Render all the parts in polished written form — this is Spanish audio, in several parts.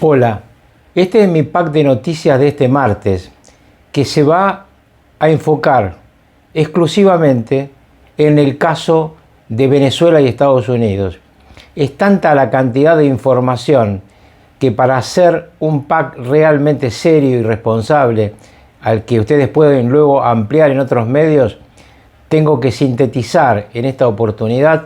Hola, este es mi pack de noticias de este martes, que se va a enfocar exclusivamente en el caso de Venezuela y Estados Unidos. Es tanta la cantidad de información que para hacer un pack realmente serio y responsable, al que ustedes pueden luego ampliar en otros medios, tengo que sintetizar en esta oportunidad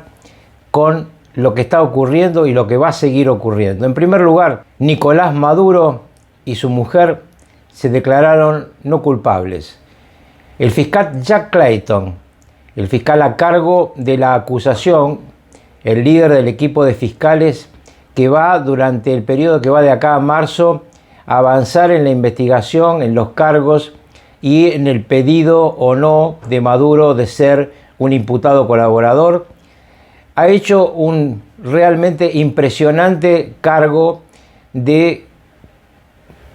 con lo que está ocurriendo y lo que va a seguir ocurriendo. En primer lugar, Nicolás Maduro y su mujer se declararon no culpables. El fiscal Jack Clayton, el fiscal a cargo de la acusación, el líder del equipo de fiscales que va durante el periodo que va de acá a marzo a avanzar en la investigación, en los cargos y en el pedido o no de Maduro de ser un imputado colaborador, ha hecho un realmente impresionante cargo de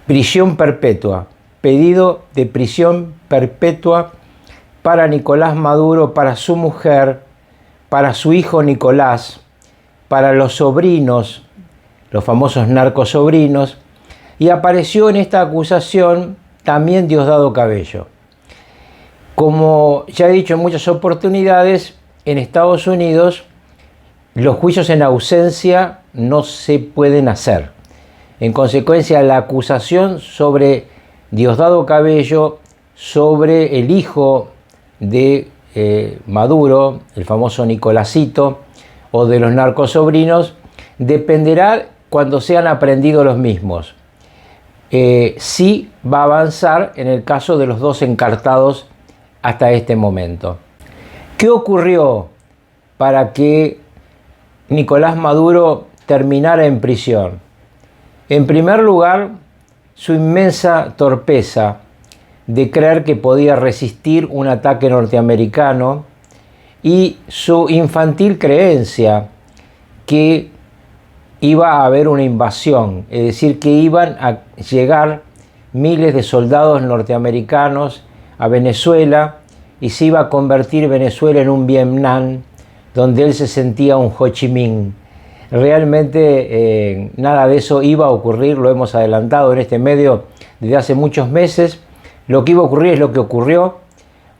prisión perpetua, pedido de prisión perpetua para Nicolás Maduro, para su mujer, para su hijo Nicolás, para los sobrinos, los famosos narcosobrinos, y apareció en esta acusación también Diosdado Cabello. Como ya he dicho en muchas oportunidades, en Estados Unidos los juicios en ausencia no se pueden hacer. En consecuencia, la acusación sobre Diosdado Cabello, sobre el hijo de Maduro, el famoso Nicolásito, o de los narcosobrinos, dependerá cuando sean aprehendidos los mismos. Sí va a avanzar en el caso de los dos encartados hasta este momento. ¿Qué ocurrió para que Nicolás Maduro terminara en prisión? En primer lugar, su inmensa torpeza de creer que podía resistir un ataque norteamericano y su infantil creencia que iba a haber una invasión, es decir, que iban a llegar miles de soldados norteamericanos a Venezuela y se iba a convertir Venezuela en un Vietnam donde él se sentía un Ho Chi Minh. Realmente nada de eso iba a ocurrir, lo hemos adelantado en este medio desde hace muchos meses. Lo que iba a ocurrir es lo que ocurrió,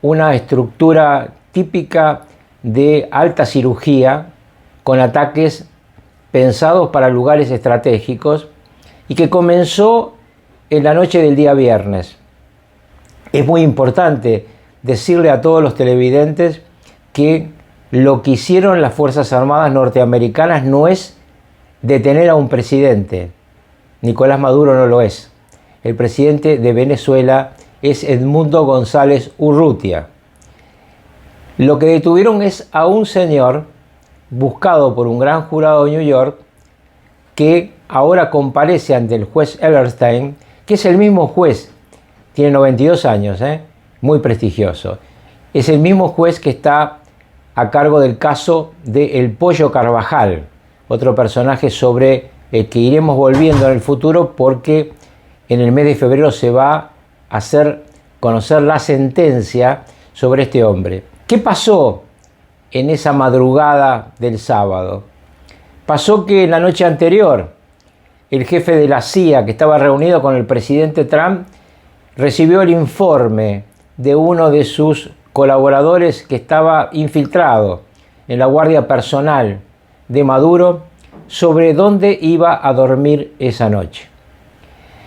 una estructura típica de alta cirugía con ataques pensados para lugares estratégicos y que comenzó en la noche del día viernes. Es muy importante decirle a todos los televidentes que lo que hicieron las Fuerzas Armadas norteamericanas no es detener a un presidente. Nicolás Maduro no lo es. El presidente de Venezuela es Edmundo González Urrutia. Lo que detuvieron es a un señor buscado por un gran jurado de New York que ahora comparece ante el juez Eberstein, que es el mismo juez, tiene 92 años, muy prestigioso. Es el mismo juez que está a cargo del caso de El Pollo Carvajal, otro personaje sobre el que iremos volviendo en el futuro porque en el mes de febrero se va a hacer conocer la sentencia sobre este hombre. ¿Qué pasó en esa madrugada del sábado? Pasó que en la noche anterior el jefe de la CIA, que estaba reunido con el presidente Trump, recibió el informe de uno de sus colaboradores que estaba infiltrado en la guardia personal de Maduro sobre dónde iba a dormir esa noche.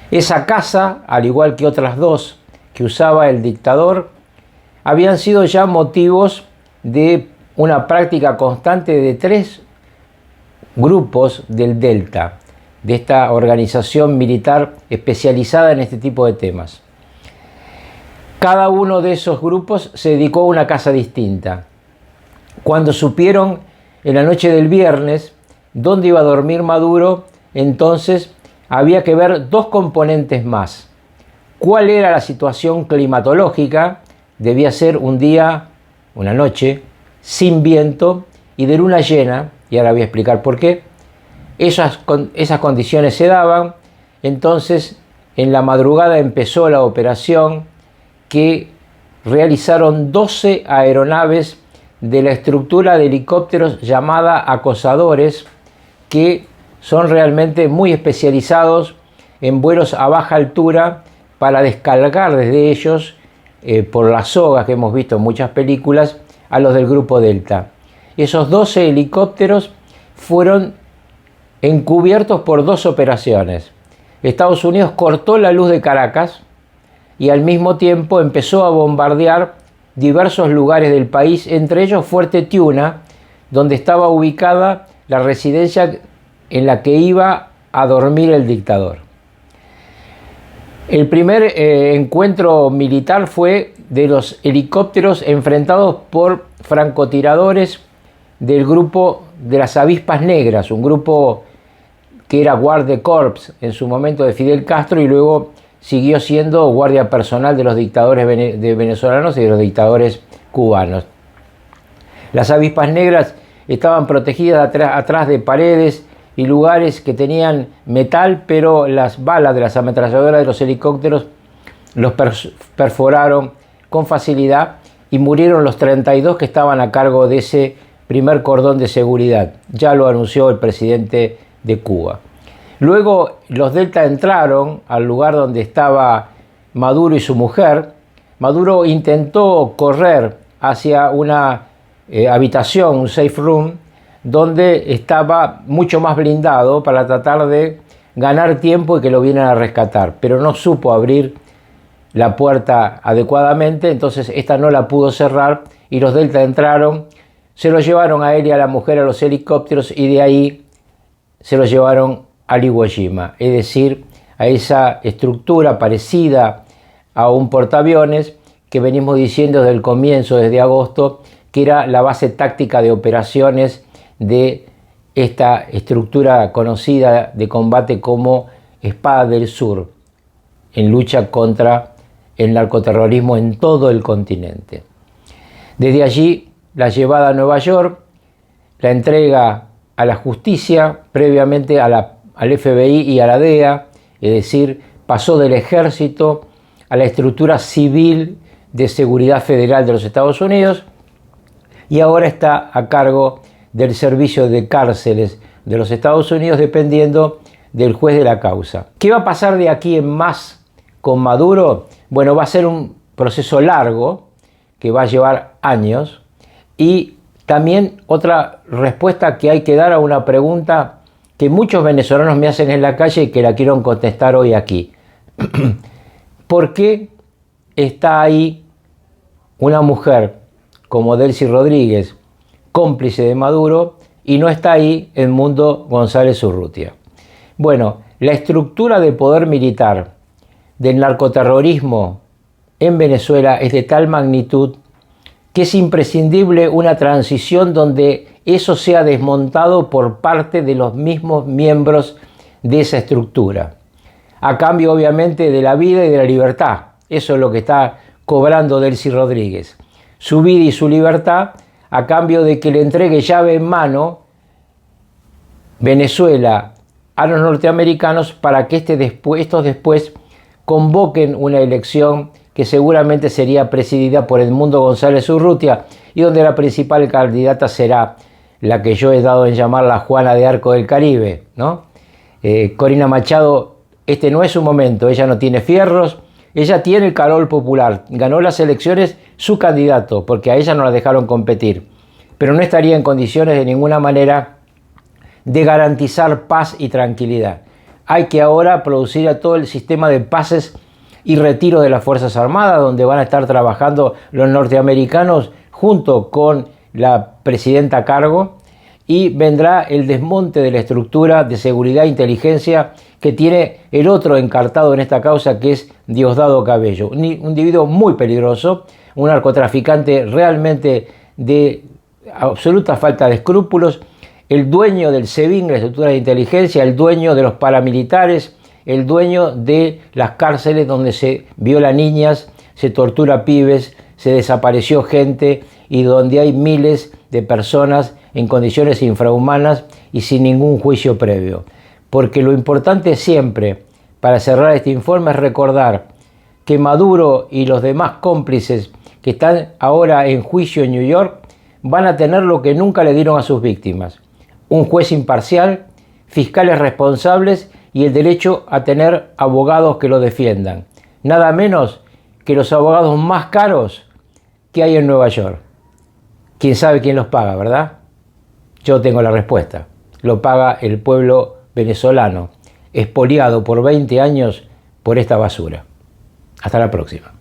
Esa casa, al igual que otras dos que usaba el dictador, habían sido ya motivos de una práctica constante de 3 grupos del Delta, de esta organización militar especializada en este tipo de temas. Cada uno de esos grupos se dedicó a una casa distinta. Cuando supieron en la noche del viernes dónde iba a dormir Maduro, entonces había que ver 2 componentes más. ¿Cuál era la situación climatológica? Debía ser un día, una noche, sin viento y de luna llena, y ahora voy a explicar por qué. Esas condiciones se daban, entonces en la madrugada empezó la operación que realizaron 12 aeronaves de la estructura de helicópteros llamada Acosadores, que son realmente muy especializados en vuelos a baja altura para descargar desde ellos, por las sogas que hemos visto en muchas películas, a los del Grupo Delta. Esos 12 helicópteros fueron encubiertos por dos operaciones. Estados Unidos cortó la luz de Caracas y al mismo tiempo empezó a bombardear diversos lugares del país, entre ellos Fuerte Tiuna, donde estaba ubicada la residencia en la que iba a dormir el dictador. El primer encuentro militar fue de los helicópteros enfrentados por francotiradores del grupo de las Avispas Negras, un grupo que era Guardia Corps en su momento de Fidel Castro y luego siguió siendo guardia personal de los dictadores venezolanos y de los dictadores cubanos. Las Avispas Negras estaban protegidas atrás de paredes y lugares que tenían metal, pero las balas de las ametralladoras de los helicópteros los perforaron con facilidad y murieron los 32 que estaban a cargo de ese primer cordón de seguridad. Ya lo anunció el presidente de Cuba. Luego los Delta entraron al lugar donde estaba Maduro y su mujer. Maduro intentó correr hacia una habitación, un safe room, donde estaba mucho más blindado para tratar de ganar tiempo y que lo vinieran a rescatar, pero no supo abrir la puerta adecuadamente, entonces esta no la pudo cerrar y los Delta entraron, se lo llevaron a él y a la mujer a los helicópteros y de ahí se lo llevaron al Iwo Jima, es decir, a esa estructura parecida a un portaaviones que venimos diciendo desde el comienzo, desde agosto, que era la base táctica de operaciones de esta estructura conocida de combate como Espada del Sur, en lucha contra el narcoterrorismo en todo el continente. Desde allí, la llevada a Nueva York, la entrega a la justicia, previamente al FBI y a la DEA, es decir, pasó del ejército a la estructura civil de seguridad federal de los Estados Unidos y ahora está a cargo del servicio de cárceles de los Estados Unidos dependiendo del juez de la causa. ¿Qué va a pasar de aquí en más con Maduro? Bueno, va a ser un proceso largo que va a llevar años y también otra respuesta que hay que dar a una pregunta que muchos venezolanos me hacen en la calle y que la quiero contestar hoy aquí. ¿Por qué está ahí una mujer como Delcy Rodríguez, cómplice de Maduro, y no está ahí Edmundo González Urrutia? Bueno, la estructura de poder militar del narcoterrorismo en Venezuela es de tal magnitud que es imprescindible una transición donde eso sea desmontado por parte de los mismos miembros de esa estructura, a cambio obviamente de la vida y de la libertad. Eso es lo que está cobrando Delcy Rodríguez, su vida y su libertad, a cambio de que le entregue llave en mano Venezuela a los norteamericanos para que estos después convoquen una elección que seguramente sería presidida por Edmundo González Urrutia y donde la principal candidata será la que yo he dado en llamar la Juana de Arco del Caribe, ¿no? Corina Machado, este no es su momento, ella no tiene fierros, ella tiene el calor popular, ganó las elecciones su candidato, porque a ella no la dejaron competir, pero no estaría en condiciones de ninguna manera de garantizar paz y tranquilidad. Hay que ahora producir a todo el sistema de pases y retiro de las Fuerzas Armadas, donde van a estar trabajando los norteamericanos junto con la presidenta a cargo, y vendrá el desmonte de la estructura de seguridad e inteligencia que tiene el otro encartado en esta causa, que es Diosdado Cabello, un individuo muy peligroso, un narcotraficante realmente de absoluta falta de escrúpulos, el dueño del SEBIN, la estructura de inteligencia, el dueño de los paramilitares, el dueño de las cárceles donde se viola niñas, se tortura pibes, se desapareció gente y donde hay miles de personas en condiciones infrahumanas y sin ningún juicio previo. Porque lo importante siempre, para cerrar este informe, es recordar que Maduro y los demás cómplices que están ahora en juicio en New York van a tener lo que nunca le dieron a sus víctimas: un juez imparcial fiscales responsables y el derecho a tener abogados que lo defiendan. Nada menos que los abogados más caros que hay en Nueva York. ¿Quién sabe quién los paga, verdad? Yo tengo la respuesta. Lo paga el pueblo venezolano, expoliado por 20 años por esta basura. Hasta la próxima.